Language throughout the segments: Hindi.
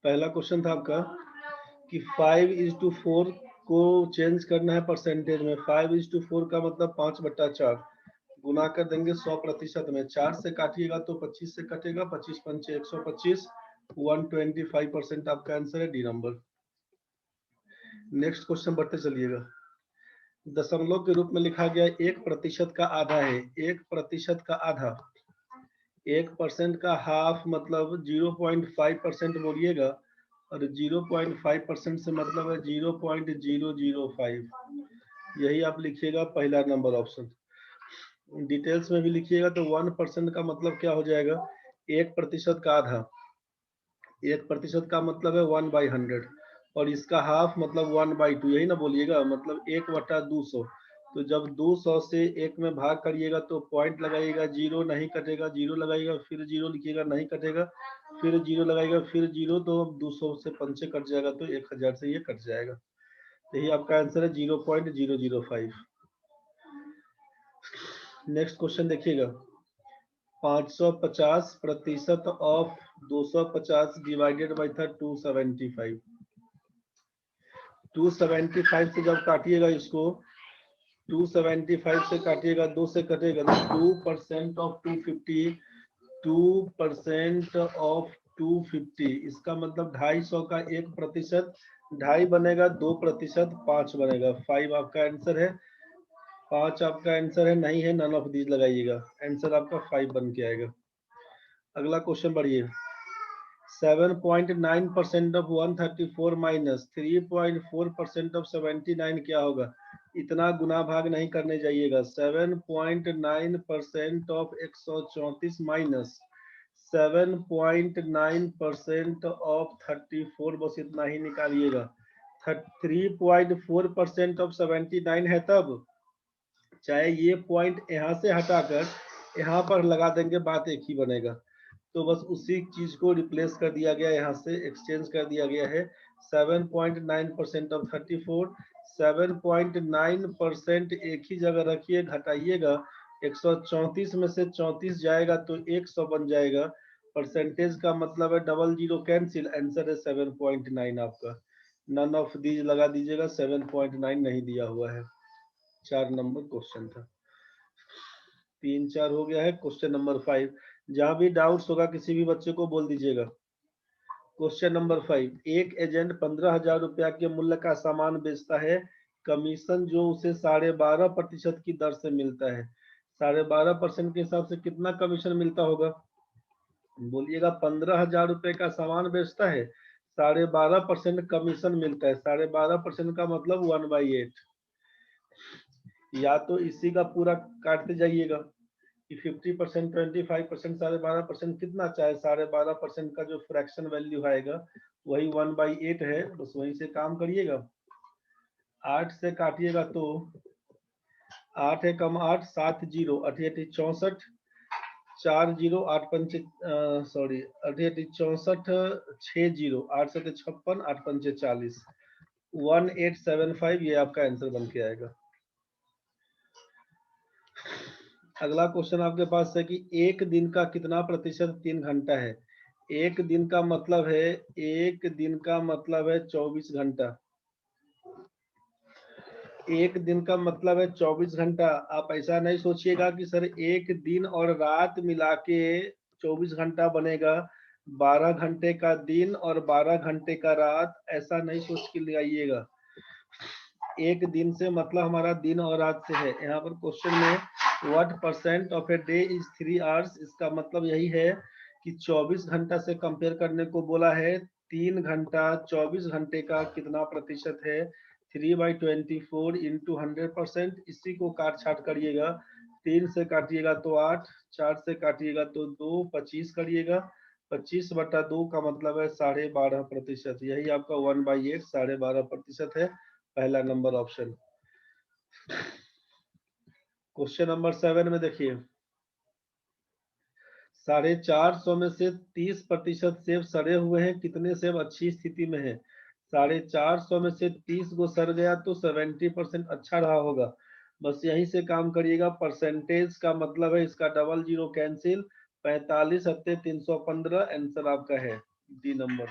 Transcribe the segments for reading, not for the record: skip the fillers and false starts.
पहला क्वेश्चन था आपका कि 5:4 को चेंज करना है परसेंटेज में। 5:4 का मतलब 5/4 गुना कर देंगे 100% में। 4 से काटिएगा तो 25 से कटेगा, 25 पंचे 125, 125% आपका आंसर है, डी नंबर। नेक्स्ट क्वेश्चन बढ़ते चलिएगा। दशमलव के रूप में लिखा गया 1% का आधा है। 1% का आधा, 1% का हाफ मतलब 0.5% बोलिएगा, और 0.5% से मतलब है 0.005। यही आप लिखिएगा पहला नंबर ऑप्शन। डिटेल्स में भी लिखिएगा तो 1% का मतलब क्या हो जाएगा, 1% का आधा। 1% का मतलब है 1/100, और इसका हाफ मतलब 1/2, यही ना बोलिएगा, मतलब 1/200। तो जब 200 से 1 में भाग करिएगा तो पॉइंट लगाइएगा, जीरो नहीं कटेगा, जीरो लगाइएगा फिर जीरो लिखिएगा, नहीं कटेगा, फिर जीरो लगाइएगा, फिर जीरो, तो 200 से पंचे कट जाएगा तो 1000 से ये कट जाएगा। यही आपका आंसर है 0.005। नेक्स्ट क्वेश्चन देखिएगा। 550% ऑफ 250 डिवाइडेड बाई था 275। 275 से जब काटिएगा इसको, 275 से काटिएगा, 2 से कटेगा तो 2% ऑफ 250, 2% ऑफ 250, इसका मतलब 250 का 1%, 2.5 बनेगा, 2%, 5 बनेगा, 5 आपका आंसर है। 5 आपका आंसर है, नहीं है नन ऑफ दीज लगाइएगा, आंसर आपका 5 बन के आएगा। अगला क्वेश्चन बढ़िए। 7.9% ऑफ 134 माइनस 3.4% ऑफ 79 क्या होगा। इतना गुना भाग नहीं करने जाइएगा। 7.9% ऑफ 134 माइनस 7.9% ऑफ 34, बस इतना ही निकालिएगा। 3.4% ऑफ 79 है, तब चाहे ये पॉइंट यहाँ से हटाकर यहाँ पर लगा देंगे, बात एक ही बनेगा। तो बस उसी चीज को रिप्लेस कर दिया गया, यहाँ से एक्सचेंज कर दिया गया है। 7.9% ऑफ 34, 7.9% एक ही जगह रखिए, घटाइएगा, 134 में से 34 जाएगा तो 100 बन जाएगा। परसेंटेज का मतलब है डबल जीरो कैंसिल, आंसर है 7.9 आपका। नन ऑफ दीज लगा दीजिएगा, 7.9 नहीं दिया हुआ है। 4 नंबर क्वेश्चन था। 3-4 हो गया है। क्वेश्चन नंबर 5, जहां भी डाउट्स होगा किसी भी बच्चे को बोल दीजिएगा। क्वेश्चन नंबर 5, एक एजेंट 15,000 रुपया के मूल्य का सामान बेचता है। कमीशन जो उसे 12.5% की दर से मिलता है। 12.5% के हिसाब से कितना कमीशन मिलता होगा, बोलिएगा। 15,000 रुपये का सामान बेचता है, 12.5% कमीशन मिलता है। 12.5% का मतलब 1/8। या तो इसी का पूरा काटते जाइएगा कि 50%, 25%, 12.5% कितना, चाहे 12.5% का जो फ्रैक्शन वैल्यू आएगा वही 1/8 है, बस वहीं से काम करिएगा। 8 से काटिएगा तो 8 है कम 8, 7 जीरो, 88 64, 4 जीरो 8 पंचे सॉरी 88 64, 6 जीरो 8 7 56, 8 पंचे 40, 1875, ये आपका आंसर बन के आएगा। अगला क्वेश्चन आपके पास है कि एक दिन का कितना प्रतिशत 3 घंटा है। एक दिन का मतलब है, एक दिन का मतलब है 24 घंटा। एक दिन का मतलब है 24 घंटा। आप ऐसा नहीं सोचिएगा कि सर एक दिन और रात मिला के 24 घंटा बनेगा, 12 घंटे का दिन और 12 घंटे का रात, ऐसा नहीं सोच के लगाइएगा। एक दिन से मतलब हमारा दिन और रात से है। यहाँ पर क्वेश्चन में what percent of a day is 3 hours, इसका मतलब यही है कि 24 घंटा से कंपेयर करने को बोला है। 3 घंटा 24 घंटे का कितना प्रतिशत है, 3/24 इंटू 100%। इसी को काट छाट करिएगा। 3 से काटिएगा तो 8, 4 से काटिएगा तो 2, 25 करिएगा, 25/2 का मतलब है 12.5%। यही आपका 1/8 12.5% है, पहला नंबर ऑप्शन। क्वेश्चन नंबर 7 में देखिए, 450 में से 30% सेब सड़े हुए हैं, कितने सेब अच्छी स्थिति में है। 450 में से 30 को सड़ गया तो 70% अच्छा रहा होगा। बस यहीं से काम करिएगा। परसेंटेज का मतलब है इसका डबल जीरो कैंसिल, 45 × 315, आंसर आपका है डी नंबर।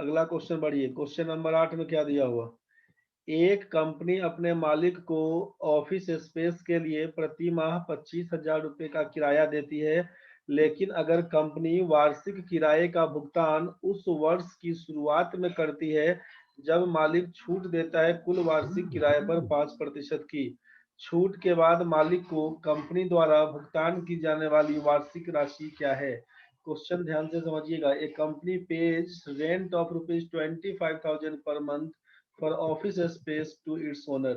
अगला क्वेश्चन बढ़िए, क्वेश्चन नंबर 8 में क्या दिया हुआ। एक कंपनी अपने मालिक को ऑफिस स्पेस के लिए प्रति माह 25,000 रुपये का किराया देती है, लेकिन अगर कंपनी वार्षिक किराए का भुगतान उस वर्ष की शुरुआत में करती है जब मालिक छूट देता है कुल वार्षिक किराए पर 5% की, छूट के बाद मालिक को कंपनी द्वारा भुगतान की जाने वाली वार्षिक राशि क्या है। क्वेश्चन ध्यान से समझिएगा। A company pays rent of ₹25,000 पर month for office space to its owner.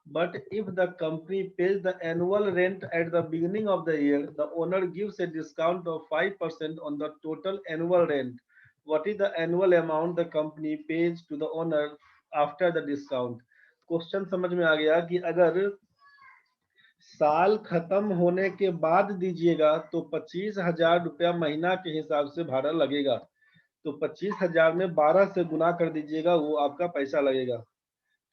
But if the company pays the annual rent at the beginning of the year, the owner gives a discount of 5% on the total annual rent. What is the annual amount the company pays to the owner after the discount? Question समझ में आ गया कि अगर साल खत्म होने के बाद दीजिएगा तो 25,000 रुपया महीना के हिसाब से भाड़ा लगेगा। तो 25,000 में 12 से गुना कर दीजिएगा, वो आपका पैसा लगेगा।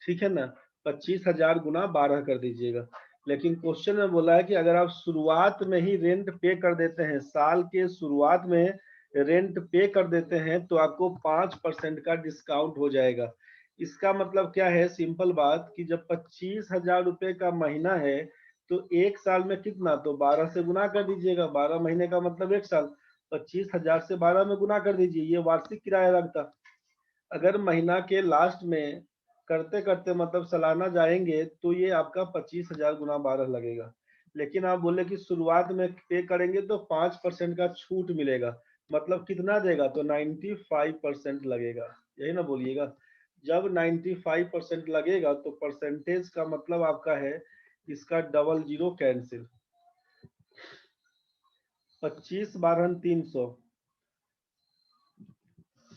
ठीक है ना, 25,000 गुना 12 कर दीजिएगा। लेकिन क्वेश्चन में बोला है कि अगर आप शुरुआत में ही रेंट पे कर देते हैं, साल के शुरुआत में रेंट पे कर देते हैं तो आपको 5% का डिस्काउंट हो जाएगा। इसका मतलब क्या है, सिंपल बात कि जब 25,000 रुपये का महीना है तो एक साल में कितना, तो 12 से गुना कर दीजिएगा, 12 महीने का मतलब एक साल, 25,000 से 12 में गुना कर दीजिए, ये वार्षिक किराया लगता। अगर महीना के लास्ट में करते करते मतलब सालाना जाएंगे तो ये आपका 25,000 गुना 12 लगेगा। लेकिन आप बोले कि शुरुआत में पे करेंगे तो 5% का छूट मिलेगा, मतलब कितना देगा, तो 95% लगेगा। यही ना बोलिएगा, जब 95% लगेगा तो परसेंटेज का मतलब आपका है इसका डबल जीरो कैंसिल। 25 12 300,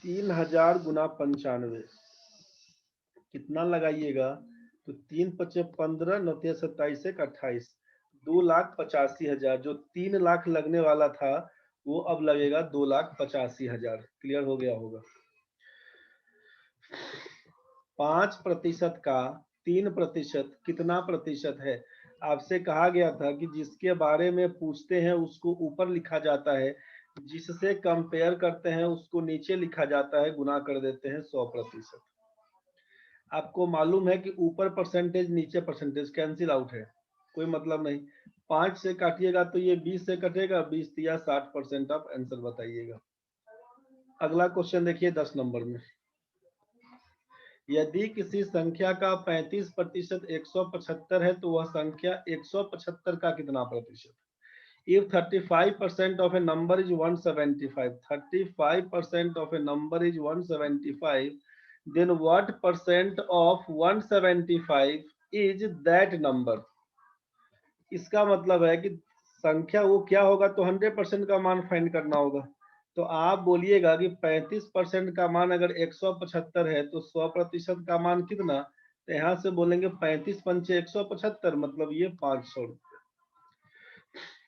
3,000 गुना 95 कितना लगाइएगा, तो 3 पचे 15, 9 27 से 28, 2,85,000। जो 3 लाख लगने वाला था वो अब लगेगा 2,85,000। क्लियर हो गया होगा। 5% का 3% कितना प्रतिशत है। आपसे कहा गया था कि जिसके बारे में पूछते हैं उसको ऊपर लिखा जाता है, जिससे कंपेयर करते हैं उसको नीचे लिखा जाता है, गुना कर देते हैं 100%। आपको मालूम है कि ऊपर परसेंटेज नीचे परसेंटेज कैंसिल आउट है, कोई मतलब नहीं। 5 से काटिएगा तो ये 20 से कटेगा, 20 दिया 60%। आप आंसर बताइएगा। अगला क्वेश्चन देखिए 10 नंबर में। यदि किसी संख्या का 35% 175 है तो वह संख्या 175 का कितना प्रतिशत। If 35% of a number is 175, 35% of a number is 175, then what percent of 175 is that number? इसका मतलब है कि संख्या वो क्या होगा, तो 100% का मान फाइंड करना होगा। तो आप बोलिएगा कि 35% का मान अगर 175 है तो 100% का मान कितना, तो यहाँ से बोलेंगे 35 पंचे 175, मतलब ये 500 रुपये।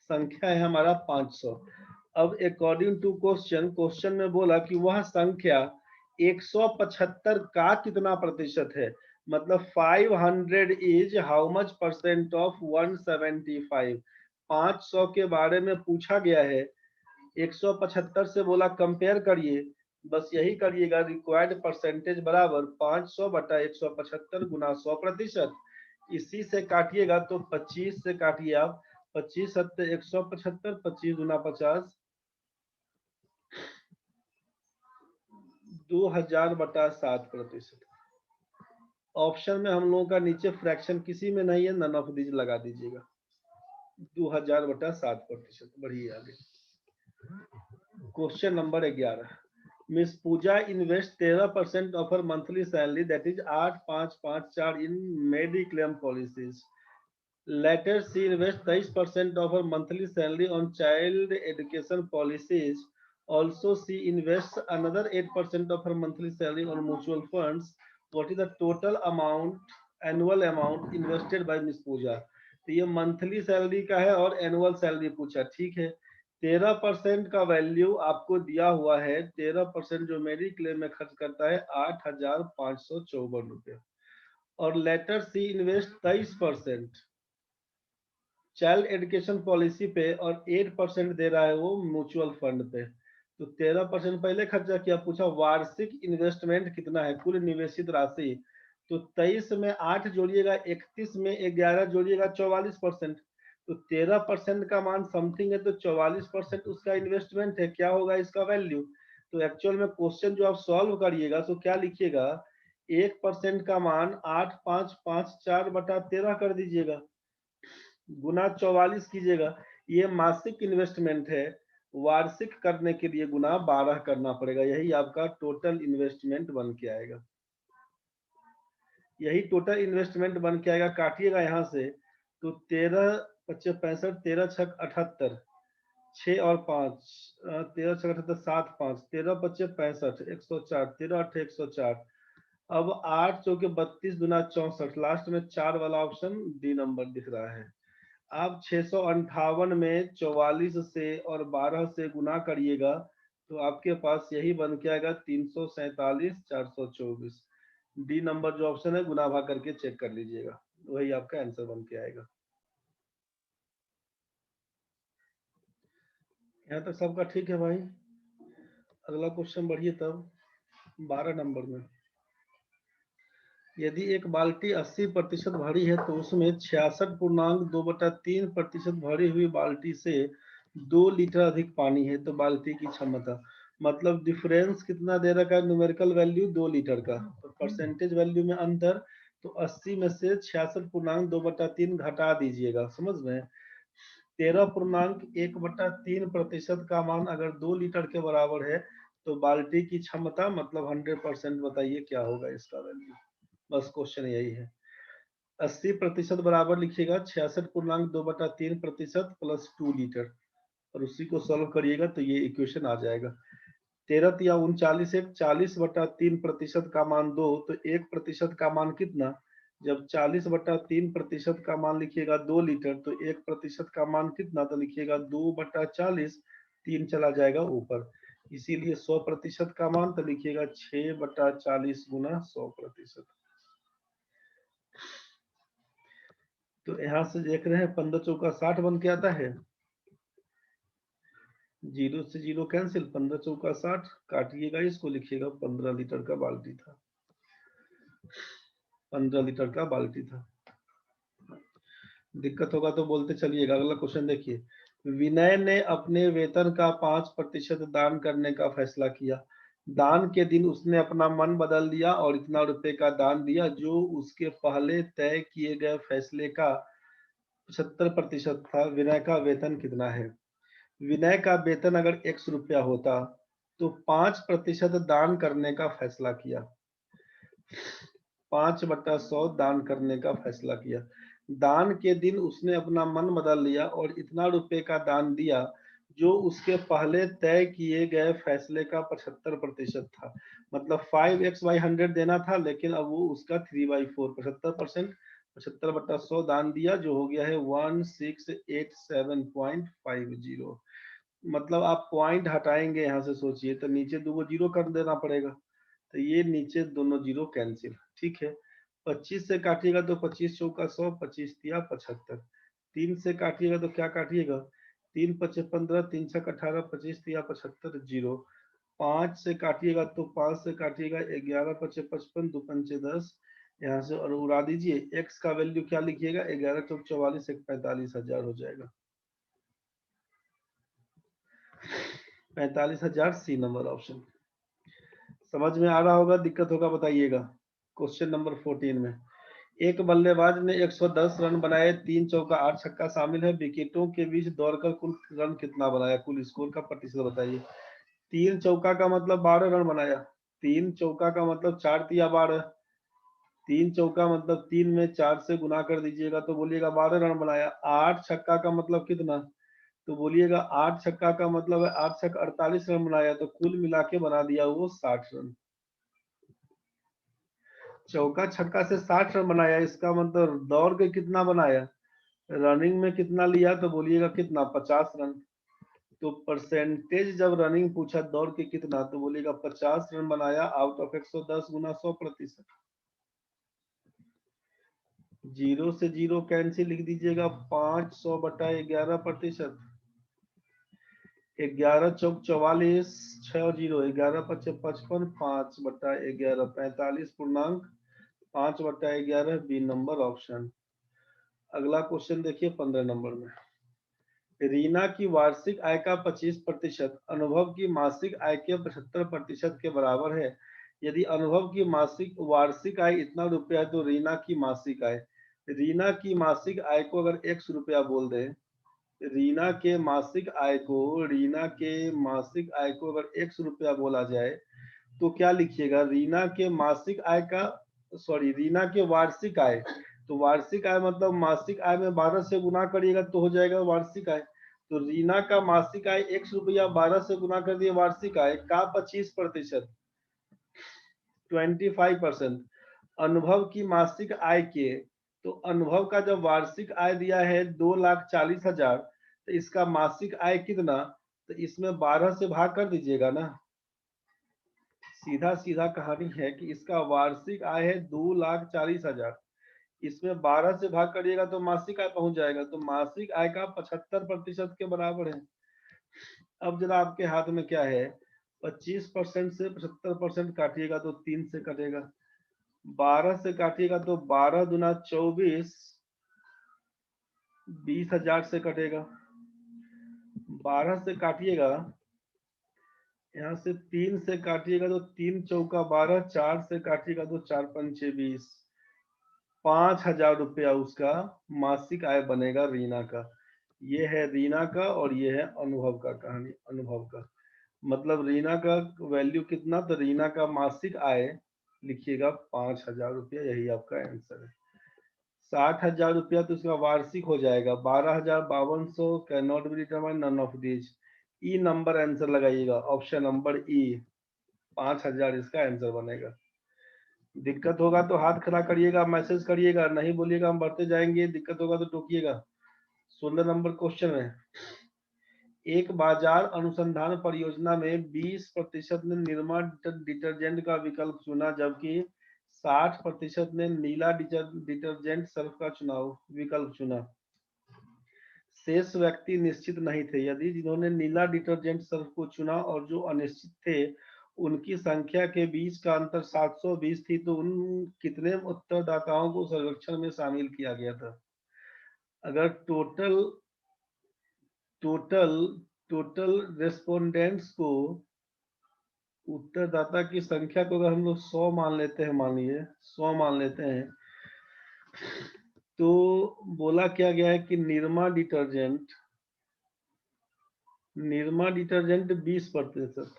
संख्या है हमारा 500। अब अकॉर्डिंग टू क्वेश्चन, क्वेश्चन में बोला कि वह संख्या 175 का कितना प्रतिशत है, मतलब 500 is how much percent of 175। 500 के बारे में पूछा गया है, 175 से बोला कंपेयर करिए, बस यही करिएगा। रिक्वायर्ड परसेंटेज बराबर 500 बटा 175 गुना 100%। इसी से काटिएगा तो 25 से काटिए आप, 25 सत्ते 175, 25 गुना 50, 2,000 बटा 7%। ऑप्शन में हम लोगों का नीचे फ्रैक्शन किसी में नहीं है, नन ऑफ दीज लगा दीजिएगा। 2,000 बटा 7%। बढ़िए आगे। Question number 11। Miss Pooja invest 13% of her monthly salary, that is 8,554 in mediclaim policies. Later, she invests 23% of her monthly salary on child education policies. Also, she invests another 8% of her monthly salary on mutual funds. What is the total amount, annual amount invested by Miss Pooja? तो ये मंथली सैलरी का है और एनुअल सैलरी पूछा, ठीक है। 13% का वैल्यू आपको दिया हुआ है, 13% जो मेडिक्लेम में खर्च करता है 8,554 रुपये, और लेटर सी इन्वेस्ट 23% चाइल्ड एजुकेशन पॉलिसी पे और 8% दे रहा है वो म्यूचुअल फंड पे। तो 13% पहले खर्चा किया, पूछा वार्षिक इन्वेस्टमेंट कितना है, कुल निवेशित राशि। तो 23 में 8 जोड़िएगा, 31 में 11 जोड़िएगा, 44%। तो 13% का मान समथिंग है, तो 44% उसका इन्वेस्टमेंट है। क्या होगा इसका वैल्यू? तो एक्चुअल में क्वेश्चन जो आप सॉल्व करिएगा तो क्या लिखिएगा, 1% का मान 8554/13 कर दीजिएगा, गुना 44 कीजिएगा। ये मासिक इन्वेस्टमेंट है, वार्षिक करने के लिए गुना 12 करना पड़ेगा। यही आपका टोटल इन्वेस्टमेंट बन के आएगा, यही टोटल इन्वेस्टमेंट बन के आएगा। काटिएगा यहाँ से, तो 13 25 65, 13 6 78, 6 और 5, 13 6 78 7 5, 13 25 65, 104, 13 8 104। अब 8 चौके 32 दुना 64, लास्ट में 4 वाला ऑप्शन डी नंबर दिख रहा है। आप 658 में 44 से और 12 से गुना करिएगा तो आपके पास यही बन के आएगा 347 424। डी नंबर जो ऑप्शन है गुना भाग करके चेक कर लीजिएगा, वही आपका आंसर बन के आएगा। यहाँ तक सबका ठीक है भाई? अगला क्वेश्चन बढ़िए तब 12 नंबर में। यदि एक बाल्टी 80% भरी है तो उसमें 66.2/3% भरी हुई बाल्टी से 2 लीटर अधिक पानी है, तो बाल्टी की क्षमता, मतलब डिफरेंस कितना दे रखा है, न्यूमेरिकल वैल्यू 2 लीटर का, तो परसेंटेज वैल्यू में अंतर, तो 80 में से 66.2/3 घटा दीजिएगा, समझ में। 13.1/3% का मान अगर 2 लीटर के बराबर है तो बाल्टी की क्षमता मतलब 100%, बताइए क्या होगा इसका वैल्यू। बस क्वेश्चन यही है। 80% बराबर लिखिएगा 66.2/3% प्लस 2 लीटर, और उसी को सॉल्व करिएगा तो ये इक्वेशन आ जाएगा। 13 या 39 एक, 40/3% का मान 2, तो 1% का मान कितना, जब 40/3% का मान लिखिएगा 2 लीटर, तो 1% का मान कितना, तो लिखिएगा 2/40, 3 चला जाएगा ऊपर, इसीलिए 100% का मान, तो लिखिएगा 6/40 गुना 100%। तो यहाँ से देख रहे हैं 15 चौका 60 बन के आता है, 0 से 0 कैंसिल, 15 चौका 60, काटिएगा इसको, लिखिएगा 15 लीटर का बाल्टी था, 15 लीटर का बाल्टी था। दिक्कत होगा तो बोलते चलिएगा। अगला क्वेश्चन देखिए, विनय ने अपने वेतन का 5% दान करने का फैसला किया। दान के दिन उसने अपना मन बदल दिया और इतना रुपए का दान दिया जो उसके पहले तय किए गए फैसले का 75% था। विनय का वेतन कितना है? विनय का वेतन अगर 100 रुपया होता तो 5% दान करने का फैसला किया, 5/100 दान करने का फैसला किया। दान के दिन उसने अपना मन बदल लिया और इतना रुपए का दान दिया जो उसके पहले तय किए गए फैसले का 75% था। मतलब 5x/100 देना था, लेकिन अब वो उसका 3/4 75%, 75/100 दान दिया, जो हो गया है 1687.50। मतलब आप पॉइंट हटाएंगे यहाँ से, सोचिए तो नीचे 2 जीरो कर देना पड़ेगा, तो ये नीचे दोनों जीरो कैंसिल, ठीक है। 25 से काटिएगा तो 25 चौका 100, 25 तिया 75। 3 से काटिएगा तो क्या काटिएगा, 3 पचे 15, 3 छक 18, 25 तिया 75, जीरो। 5 से काटिएगा तो 5 से काटिएगा 11 पचे 55, 2 पंचे 10, यहाँ से और उड़ा दीजिए। एक्स का वैल्यू क्या लिखिएगा, 11 चौक 44, 45,000 हो जाएगा, 45,000 सी नंबर ऑप्शन। समझ में आ रहा होगा, दिक्कत होगा बताइएगा। क्वेश्चन नंबर 14 में, एक बल्लेबाज ने 110 रन बनाए, 3 चौका 8 छक्का शामिल है, विकेटों के बीच दौड़कर कुल रन कितना बनाया, कुल स्कोर का प्रतिशत बताइए। 3 चौका का मतलब 12 रन बनाया, 3 चौका का मतलब 4 तिया 12, 3 चौका मतलब 3 में 4 से गुना कर दीजिएगा तो बोलिएगा 12 रन बनाया। 8 छक्का का मतलब कितना, तो बोलिएगा 8 छक्का का मतलब है 8 छक्का 48 रन बनाया, तो कुल मिला के बना दिया वो 60 रन। चौका छक्का से 60 रन बनाया, इसका मतलब दौड़ के कितना बनाया, रनिंग में कितना लिया, तो बोलिएगा कितना 50 रन। तो परसेंटेज जब रनिंग पूछा दौड़ के कितना, तो बोलिएगा 50 रन बनाया आउट ऑफ 110 गुना 100%। 0 से 0 कैंसिल, लिख दीजिएगा 500/11%। 11 चौक 44, 6 जीरो, 11 पच्चे 55, 5/11, 45.5/11, बी नंबर ऑप्शन। अगला क्वेश्चन देखिए 15 नंबर में। रीना की वार्षिक आय का 25% अनुभव की मासिक आय के 75% के बराबर है। यदि अनुभव की वार्षिक आय इतना रुपया है तो रीना की मासिक आय, रीना की मासिक आय को अगर x रुपया बोल दे, रीना के मासिक आय को अगर x रुपया बोला जाए तो क्या लिखिएगा? रीना के मासिक आय का, सॉरी, रीना के वार्षिक आय, तो वार्षिक आय मतलब मासिक आय में 12 से गुना करिएगा तो हो जाएगा वार्षिक आय। तो रीना का मासिक आय x रुपया 12 से गुना कर दिए वार्षिक आय का 25%, 25%। अनुभव की मासिक आय के, तो अनुभव का जब वार्षिक आय दिया है 2,40,000, तो इसका मासिक आय कितना? तो इसमें 12 से भाग कर दीजिएगा ना, सीधा सीधा कहानी है कि इसका वार्षिक आय है 2,40,000, इसमें 12 से भाग करिएगा तो मासिक आय पहुंच जाएगा, तो मासिक आय का 75% के बराबर है। अब जरा आपके हाथ में क्या है, 25% से 75% काटिएगा तो 3 से कटेगा, 12 से काटिएगा तो 12 दूना 24, 20,000 से कटेगा, 12 से काटिएगा, यहाँ से 3 से काटिएगा तो 3 चौका 12, 4 से काटिएगा तो 4 पंचे 20, 5,000 रुपया उसका मासिक आय बनेगा रीना का। ये है रीना का और ये है अनुभव का कहानी, अनुभव का मतलब रीना का वैल्यू कितना, तो रीना का मासिक आय लिखिएगा 5,000 रुपया, यही आपका आंसर है। 60,000 रुपया तो इसका वार्षिक हो जाएगा, 12,5200 can not be determined none of this, E number answer लगाइएगा, ऑप्शन नंबर ई, 5,000 इसका आंसर बनेगा। दिक्कत होगा तो हाथ खड़ा करिएगा, मैसेज करिएगा, नहीं बोलिएगा हम बढ़ते जाएंगे, दिक्कत होगा तो टोकिएगा। 16 नंबर क्वेश्चन है, एक बाजार अनुसंधान परियोजना में 20% ने निरमा डिटर्जेंट का विकल्प चुना, जबकि 60% ने नीला डिटर्जेंट सर्फ का चुनाव विकल्प चुना। शेष व्यक्ति निश्चित नहीं थे। यदि जिन्होंने नीला डिटर्जेंट सर्फ को चुना और जो अनिश्चित थे उनकी संख्या के बीच का अंतर 720 थी, तो उन कितने उत्तरदाताओं को सर्वेक्षण में शामिल किया गया था? अगर टोटल रेस्पोंडेंट्स को, उत्तरदाता की संख्या को अगर हम लोग 100 मान लेते हैं, मान लीजिए 100 मान लेते हैं, तो बोला क्या गया है कि निरमा डिटर्जेंट 20%,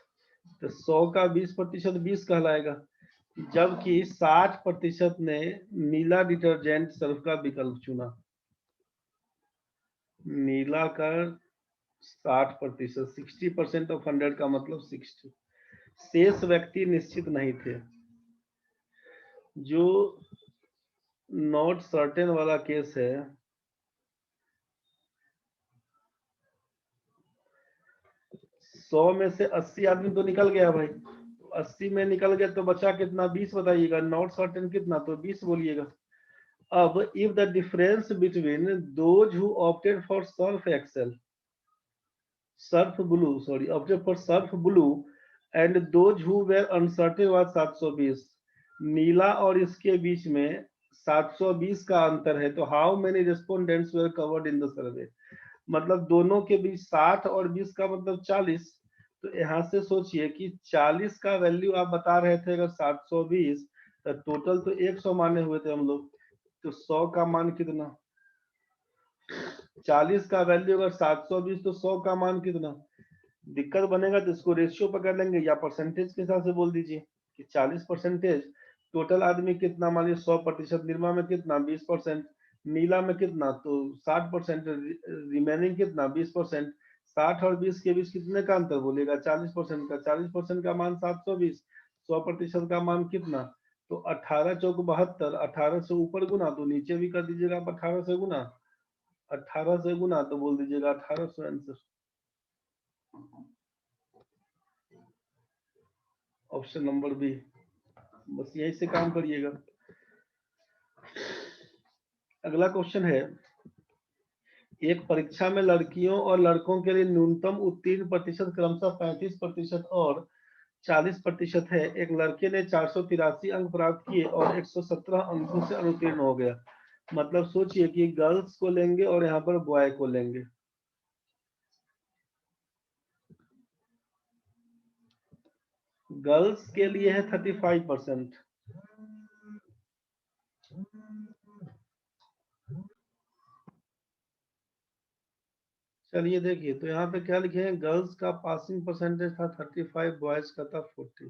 तो 100 का 20% 20 कहलाएगा, जबकि 60% ने नीला डिटर्जेंट सर्फ का विकल्प चुना। नीला का 60%, 60% ऑफ 100 का मतलब 60। शेष व्यक्ति निश्चित नहीं थे। जो नॉट सर्टेन वाला केस है, सौ में से 80 आदमी तो निकल गया भाई, 80 में निकल गया तो बचा कितना? 20 बताइएगा, नॉट सर्टेन कितना, तो 20 बोलिएगा। अब if the difference between those who opted for Surf blue and those who were uncertain was 720, नीला और इसके बीच में 720 का अंतर है, तो how many respondents were covered in the survey, मतलब दोनों के बीच 60 और 20 का मतलब 40, तो यहाँ से सोचिए कि 40 का वैल्यू आप बता रहे थे, अगर 720, तो टोटल तो 100 माने हुए थे हम लोग, तो 100 का मान कितना? 40 का वैल्यू अगर 720 तो 100 का मान कितना? दिक्कत बनेगा तो इसको रेशियो पकड़ लेंगे या परसेंटेज के हिसाब से बोल दीजिए कि 40% टोटल आदमी कितना, मान लीजिए 100%, निर्मा में कितना 20%, नीला में कितना तो 60%, रिमेनिंग कितना 20%, 60 और 20 के बीच कितने का अंतर बोलेगा? 40% का, 40% का मान 720, 100% का मान कितना? तो 18 चौक 72, 18 से ऊपर गुना तो नीचे भी कर दीजिएगा आप, 18 से गुना, 18 से गुना तो बोल दीजिएगा 1800 आंसर, ऑप्शन नंबर बी। बस यही से काम करिएगा। अगला क्वेश्चन है, एक परीक्षा में लड़कियों और लड़कों के लिए न्यूनतम उत्तीर्ण प्रतिशत क्रमशः 35% और 40% है। एक लड़के ने 483 अंक प्राप्त किए और 117 अंकों से अनुत्तीर्ण हो गया। मतलब सोचिए कि गर्ल्स को लेंगे और यहाँ पर बॉय को लेंगे। गर्ल्स के लिए है 35%। चलिए देखिए, तो यहाँ पे क्या लिखे हैं, गर्ल्स का पासिंग परसेंटेज था 35, बॉयज का था 40।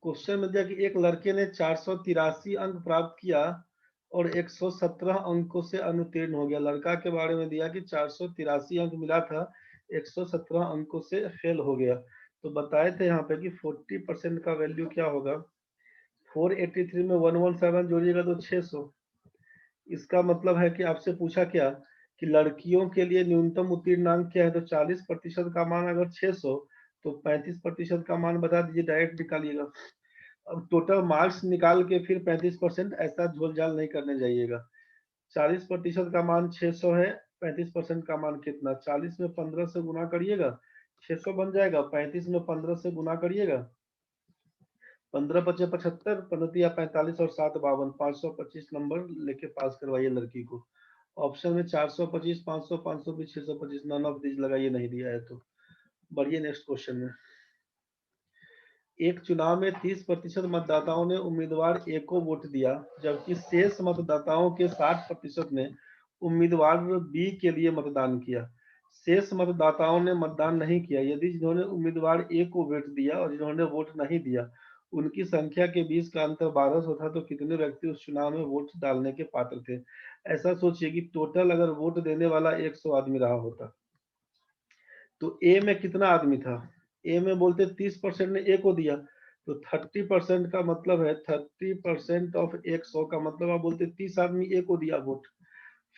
क्वेश्चन में दिया कि एक लड़के ने 483 अंक प्राप्त किया और 117 अंकों से अनुत्तीर्ण हो गया। लड़का के बारे में दिया कि 483 अंक मिला था, 117 अंकों से फेल हो गया। तो बताए थे यहाँ पे कि 40% का वैल्यू क्या होगा। 483 में 117 जोड़िएगा तो 600। इसका मतलब है कि आपसे पूछा क्या कि लड़कियों के लिए न्यूनतम उत्तीर्णांक क्या है, तो 40% का मान अगर 600 तो 35% का मान बता दीजिए, डायरेक्ट निकालिएगा। अब टोटल मार्क्स निकाल के फिर 35%, ऐसा झोल झाल नहीं करने जाइएगा। 40% का मान 600 है, 35% का मान कितना, 40 में 15 से गुना करिएगा 600 बन जाएगा, 35 में 15 से गुना करिएगा, 15×5 = 75, 15 45 और 7 52, 525 नंबर लेके पास करवाइए लड़की को। ऑप्शन में 425, 500, 520, 625, नन ऑफ दीज लगाइए, नहीं दिया है तो। बढ़िए नेक्स्ट क्वेश्चन में। एक चुनाव में 30% मतदाताओं ने उम्मीदवार ए को वोट दिया, जबकि शेष मतदाताओं के 60% ने उम्मीदवार बी के लिए मतदान किया। शेष मतदाताओं ने मतदान नहीं किया। यदि जिन्होंने उम्मीदवार ए को वोट दिया और जिन्होंने वोट नहीं दिया उनकी संख्या के बीच का अंतर 1200 था, तो कितने व्यक्ति उस चुनाव में वोट डालने के पात्र थे। ऐसा सोचिए कि टोटल अगर वोट देने वाला 100 आदमी रहा होता तो ए में कितना आदमी था। ए में बोलते 30% ने ए को दिया, तो 30% का मतलब है 30% ऑफ 100 का मतलब आप बोलते 30 आदमी ए को दिया वोट।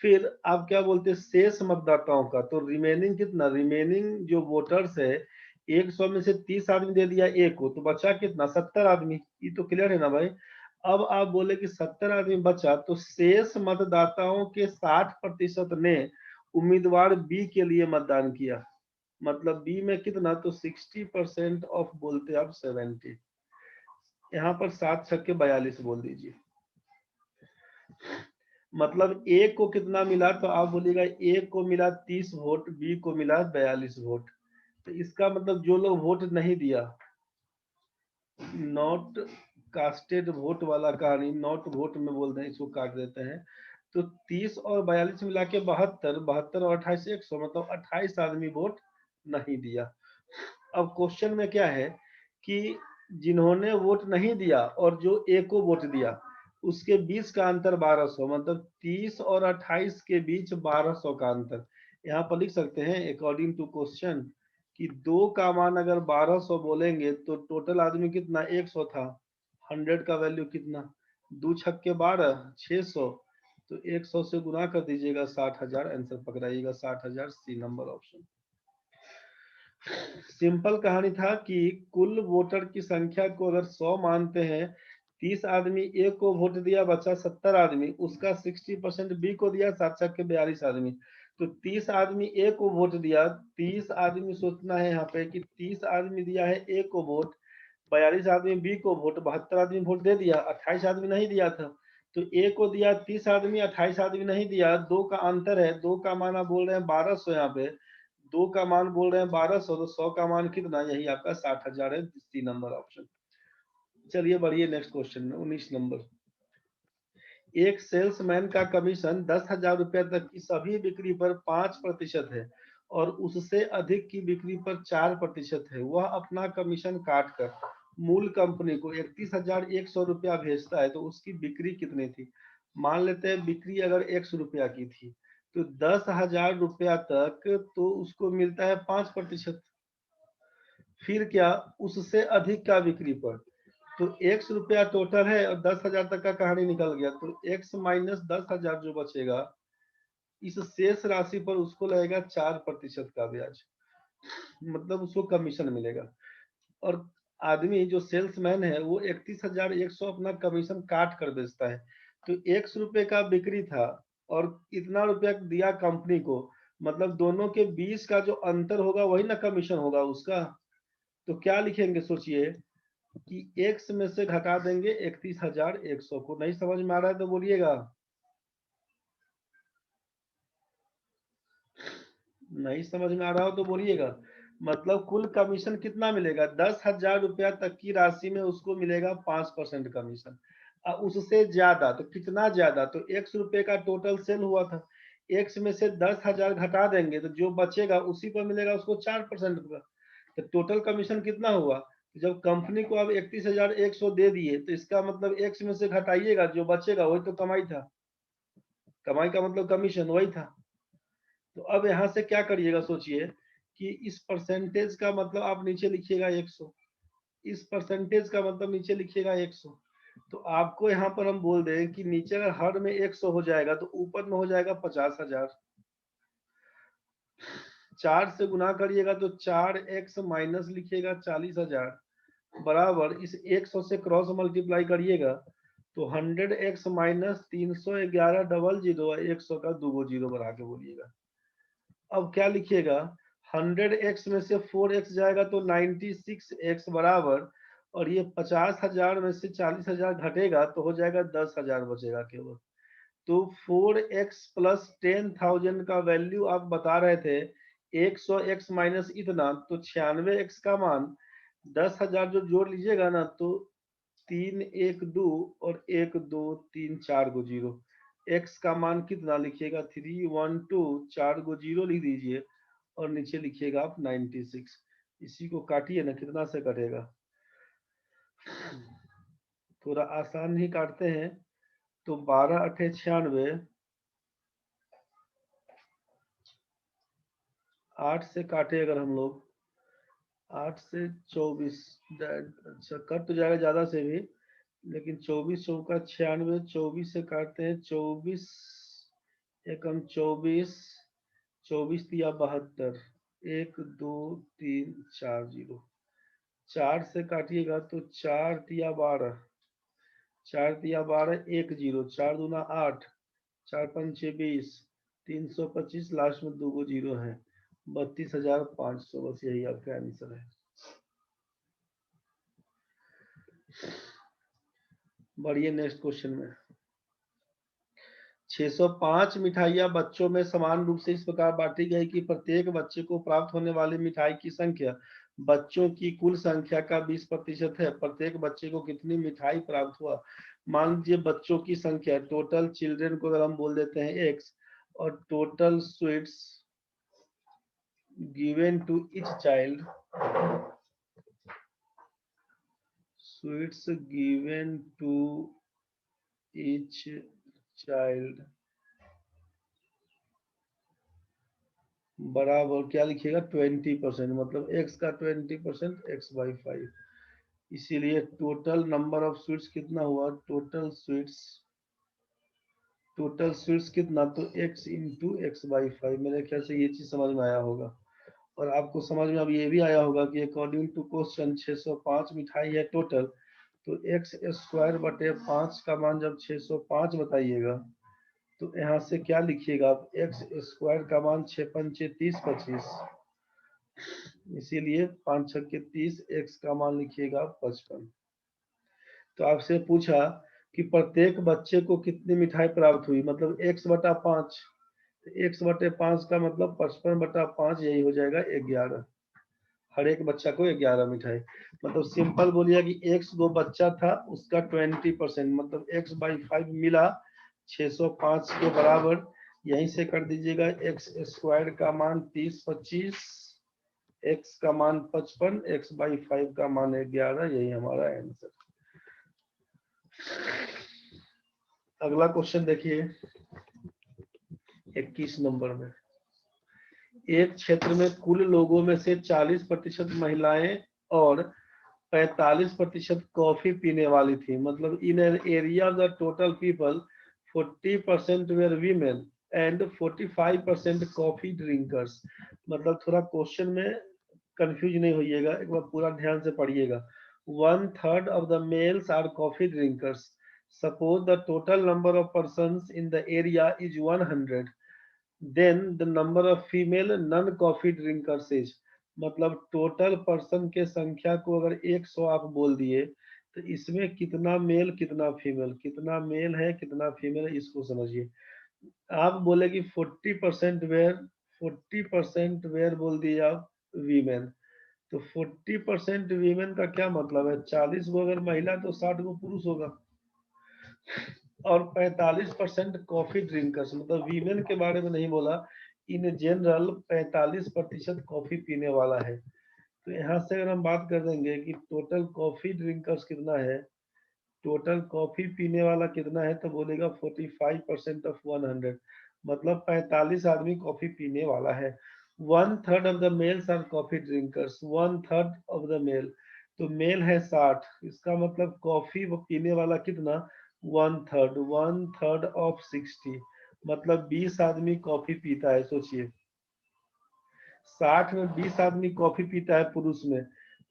फिर आप क्या बोलते शेष मतदाताओं का, तो रिमेनिंग कितना, रिमेनिंग जो वोटर्स है 100 में से 30 आदमी दे दिया ए को, तो बचा कितना, 70 आदमी। ये तो क्लियर है ना भाई। अब आप बोले कि 70 आदमी बचा, तो शेष मतदाताओं के 60% ने उम्मीदवार बी के लिए मतदान किया। मतलब बी में कितना, तो 60% ऑफ बोलते आप 70। यहाँ पर 7×6 = 42 बोल दीजिए। मतलब ए को कितना मिला, तो आप बोलिएगा ए को मिला 30 वोट, बी को मिला 42 वोट। तो इसका मतलब जो लोग वोट नहीं दिया, नॉट कास्टेड वोट वाला कहानी, नॉट वोट में बोल रहे हैं, इसको काट देते हैं। तो 30 और 42 मिला के 72, 72 और 28 100, मतलब 28 आदमी वोट नहीं दिया। अब क्वेश्चन में क्या है कि जिन्होंने वोट नहीं दिया और जो ए को वोट दिया उसके बीच का अंतर 1200, मतलब 30 और 28 के बीच 1200 का अंतर। यहाँ पर लिख सकते हैं अकॉर्डिंग टू क्वेश्चन कि 2 का मान अगर 1200 बोलेंगे तो टोटल आदमी कितना 100 था। 100 का वैल्यू कितना, 2×6 = 12, 600। तो 100 से गुना कर दीजिएगा 60,000, आंसर पकड़ाइएगा 60,000, सी नंबर ऑप्शन। सिंपल कहानी था कि कुल वोटर की संख्या को अगर 100 मानते हैं, 30 आदमी ए को वोट दिया, बचा 70 आदमी, उसका 60% बी को दिया, 7×42 आदमी। तो 30 आदमी ए को वोट दिया, 30 आदमी सोचना है यहाँ पे कि 30 आदमी दिया है ए को वोट, 42 आदमी बी को वोट, 72 आदमी वोट दे दिया, 28 आदमी नहीं दिया था। तो ए को दिया 30 आदमी, 28 आदमी नहीं दिया, 2 का अंतर है, 2 का मान आप बोल रहे हैं 1200, यहाँ पे 2 का मान बोल रहे हैं 1200, तो 100 का मान कितना, यही आपका 60,000 है, सी नंबर ऑप्शन। चलिए बढ़िए नेक्स्ट क्वेश्चन में 19 नंबर। एक सेल्समैन का कमीशन 10,000 रुपए तक की सभी बिक्री पर 5% है और उससे अधिक की बिक्री पर 4% है। वह अपना कमीशन काट कर मूल कंपनी को 31,100 रुपया भेजता है, तो उसकी बिक्री कितनी थी। मान लेते हैं बिक्री अगर 100 रुपया की थी, तो 10,000 रुपया तक तो उसको मिलता है 5%। फिर क्या, उससे अधिक का बिक्री पर, तो 100 रुपया टोटल है और 10,000 तक का कहानी निकल गया, तो x माइनस 10,000 जो बचेगा, इस शेष राशि पर उसको लगेगा 4% का ब्याज, मतलब उसको कमीशन मिलेगा। और आदमी जो सेल्समैन है वो 31,100 अपना कमीशन काट कर बेचता है, तो 100 रुपए का बिक्री था और इतना रुपया दिया कंपनी को, मतलब दोनों के 20 का जो अंतर होगा वही ना कमीशन होगा उसका। तो क्या लिखेंगे सोचिए कि एक्स में से घटा देंगे 31,100 को। नहीं समझ में आ रहा है तो बोलिएगा। नहीं समझ में आ रहा हो तो बोलिएगा। मतलब कुल कमीशन कितना मिलेगा? 10,000 रुपया तक की राशि में उसको मिलेगा 5% कमीशन। उससे ज्यादा तो कितना ज्यादा? तो 100 रुपये का टोटल सेल हुआ था, एक्स में से 10,000 घटा देंगे तो जो बचेगा उसी पर मिलेगा उसको 4% का। तो टोटल कमीशन कितना हुआ? जब कंपनी को अब 31,100 दे दिए तो इसका मतलब एक्स में से घटाइएगा, जो बचेगा वही तो कमाई था। कमाई का मतलब कमीशन वही था। तो अब यहाँ से क्या करिएगा सोचिए कि इस परसेंटेज का मतलब आप नीचे लिखिएगा 100, इस परसेंटेज का मतलब नीचे लिखिएगा 100। तो आपको यहाँ पर हम बोल दें कि नीचे अगर हर में 100 हो जाएगा तो ऊपर में हो जाएगा 50,000। 4 से गुना करिएगा तो 4x माइनस लिखिएगा 40,000 बराबर इस 100 से क्रॉस मल्टीप्लाई करिएगा तो 100x माइनस 311 डबल जीरो 100 का 2 जीरो बढ़ा के बोलिएगा। अब क्या लिखिएगा? 100x में से 4x जाएगा तो 96x बराबर, और ये 50,000 में से 40,000 घटेगा तो हो जाएगा 10,000 बचेगा केवल। तो 4x प्लस 10,000 का वैल्यू आप बता रहे थे 100x माइनस इतना, तो 96x का मान 10,000 जो जोड़ लीजिएगा ना तो 3 1 2 और 1 2 3 4 गो जीरो। x का मान कितना लिखिएगा? 3 1 2 4 गो जीरो लिख दीजिए और नीचे लिखिएगा आप 96। इसी को काटिए ना, कितना से कटेगा? थोड़ा आसान ही काटते हैं। तो 12 अठे 96, 8 से काटे अगर हम लोग, 8 से 24, अच्छा कट तो जाएगा ज्यादा से भी, लेकिन 24 चौका 96, 24 से काटते हैं 24 एकम 24, 24 तिया 72, 1 2 3 4 जीरो। 4 से काटिएगा तो 4 तिया 12, 4 तिया 12 1 जीरो, 4 दूना 8, 4 पंचे 20, 325 लास्ट में 2 जीरो है, 32,500। बस यही आपका आंसर है। बढ़िए नेक्स्ट क्वेश्चन में। 605 मिठाइयाँ बच्चों में समान रूप से इस प्रकार बांटी गई कि प्रत्येक बच्चे को प्राप्त होने वाली मिठाई की संख्या बच्चों की कुल संख्या का 20% है। प्रत्येक बच्चे को कितनी मिठाई प्राप्त हुआ? मान लीजिए बच्चों की संख्या, टोटल चिल्ड्रन को अगर हम बोल देते हैं x, और total sweets given to each child, sweets given to each child बराबर क्या लिखिएगा? 20%, मतलब x का 20% x/5। इसीलिए टोटल नंबर ऑफ स्वीट्स कितना हुआ? टोटल स्वीट्स कितना? तो x इंटू x/5। मेरे ख्याल से ये चीज समझ में आया होगा। और आपको समझ में अब ये भी आया होगा कि अकॉर्डिंग टू क्वेश्चन 605 मिठाई है टोटल, तो x स्क्वायर बटे 5 का मान जब 605 बताइएगा तो यहाँ से क्या लिखिएगा आप? एक्स स्क्वायर का मान 6 पंचे 30 25, इसीलिए 5 छक्के 30, एक्स का मान लिखिएगा 55। तो आपसे पूछा कि प्रत्येक बच्चे को कितनी मिठाई प्राप्त हुई, मतलब x बटा 5, x बटे 5 का मतलब 55 बटा 5, यही हो जाएगा 11। हर एक बच्चा को 11 मिठाई, मतलब सिंपल बोलिए कि x गो बच्चा था उसका 20%, मतलब x/5 मिला 605 के बराबर। यहीं से कर दीजिएगा, x स्क्वायर का मान 30 25, x का मान 55, x/5 का मान 11, यही हमारा आंसर। अगला क्वेश्चन देखिए 21 नंबर में। एक क्षेत्र में कुल लोगों में से 40% महिलाएं और 45% कॉफी पीने वाली थी, मतलब in an area of the total people 40% were women and 45% coffee drinkers. मतलब थोड़ा क्वेश्चन में कंफ्यूज नहीं होइएगा, एक बार पूरा ध्यान से पढ़िएगा। 1/3 of the males are coffee drinkers, Suppose the total number of persons in the area is 100, then the number of female non-coffee drinkers is, मतलब टोटल पर्सन के संख्या को अगर 100 आप बोल दिए तो इसमें कितना मेल कितना फीमेल, कितना मेल है कितना फीमेल है इसको समझिए। आप बोले कि 40% वेयर, 40% वेयर बोल दिए आप वीमेन, तो 40% वीमेन का क्या मतलब है, 40 गो अगर महिला तो 60 गो पुरुष होगा। और 45% कॉफी ड्रिंकर्स, मतलब वीमेन के बारे में नहीं बोला, इन जनरल 45% कॉफी पीने वाला है। तो यहाँ से अगर हम बात कर देंगे कि टोटल कॉफी ड्रिंकर्स कितना है, टोटल कॉफी पीने वाला कितना है, तो बोलेगा 45% ऑफ 100, मतलब 45 आदमी कॉफी पीने वाला है। 1/3 of the males are coffee drinkers, 1/3 of the male, तो मेल है 60, इसका मतलब कॉफी पीने वाला कितना, 1/3, 1/3 ऑफ 60, मतलब 20 आदमी कॉफी पीता है। सोचिए 60 में 20 आदमी कॉफी पीता है पुरुष में,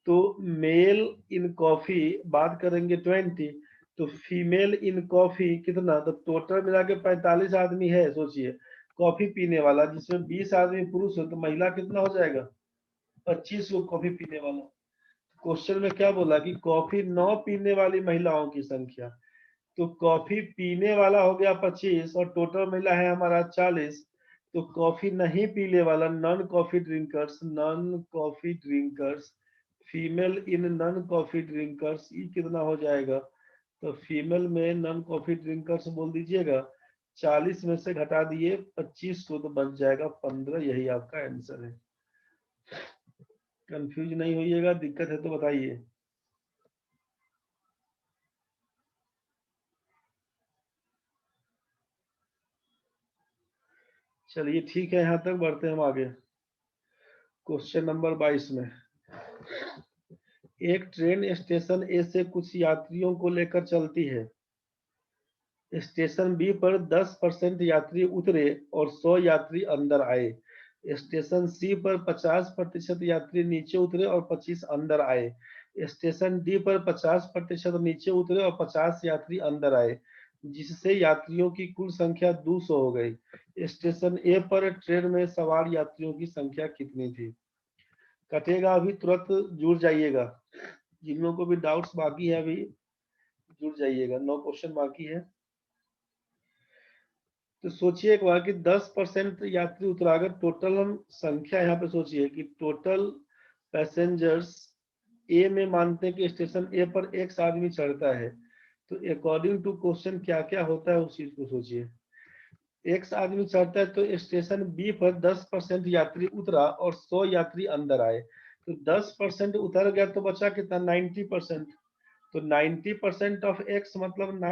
तो मेल इन कॉफी बात करेंगे 20, तो फीमेल इन कॉफी कितना, तो टोटल मिला के 45 आदमी है। सोचिए कॉफी पीने वाला जिसमें 20 आदमी पुरुष हो, तो महिला कितना हो जाएगा, 25 को कॉफी पीने वाला। क्वेश्चन में क्या बोला कि कॉफी न पीने वाली महिलाओं की संख्या, तो कॉफी पीने वाला हो गया 25 और टोटल महिला है हमारा 40, तो कॉफी नहीं पीने वाला non coffee drinkers, non coffee drinkers, female in non coffee drinkers, ये कितना हो जाएगा, तो फीमेल में नॉन कॉफी ड्रिंकर्स बोल दीजिएगा, 40 में से घटा दिए 25 को, तो बच जाएगा 15, यही आपका आंसर है। कंफ्यूज नहीं होइएगा, दिक्कत है तो बताइए। चलिए ठीक है, यहाँ तक बढ़ते हैं हम आगे। क्वेश्चन नंबर 22 में, एक ट्रेन स्टेशन ए से कुछ यात्रियों को लेकर चलती है। स्टेशन बी पर 10% यात्री उतरे और 100 यात्री अंदर आए। स्टेशन सी पर 50% यात्री नीचे उतरे और 25 अंदर आए। स्टेशन डी पर 50% नीचे उतरे और 50 यात्री अंदर आए, जिससे यात्रियों की कुल संख्या 200 हो गई। स्टेशन ए पर ट्रेन में सवार यात्रियों की संख्या कितनी थी। कटेगा अभी, तुरंत जुड़ जाइएगा, जिन लोगों को भी डाउट्स बाकी है अभी जुड़ जाइएगा, 9 क्वेश्चन बाकी है। तो सोचिए एक बार कि 10% यात्री उतरा, अगर टोटल हम संख्या यहाँ पे सोचिए कि टोटल पैसेंजर्स ए में मानते हैं कि स्टेशन ए पर एक आदमी चढ़ता है, तो अकॉर्डिंग टू क्वेश्चन क्या क्या होता है उस चीज को सोचिए। एक आदमी चढ़ता है तो स्टेशन बी पर 10% यात्री उतरा और 100 यात्री अंदर आए, तो 10% उतर गया तो बचा कितना, 90%, तो 90% ऑफ एक्स मतलब 9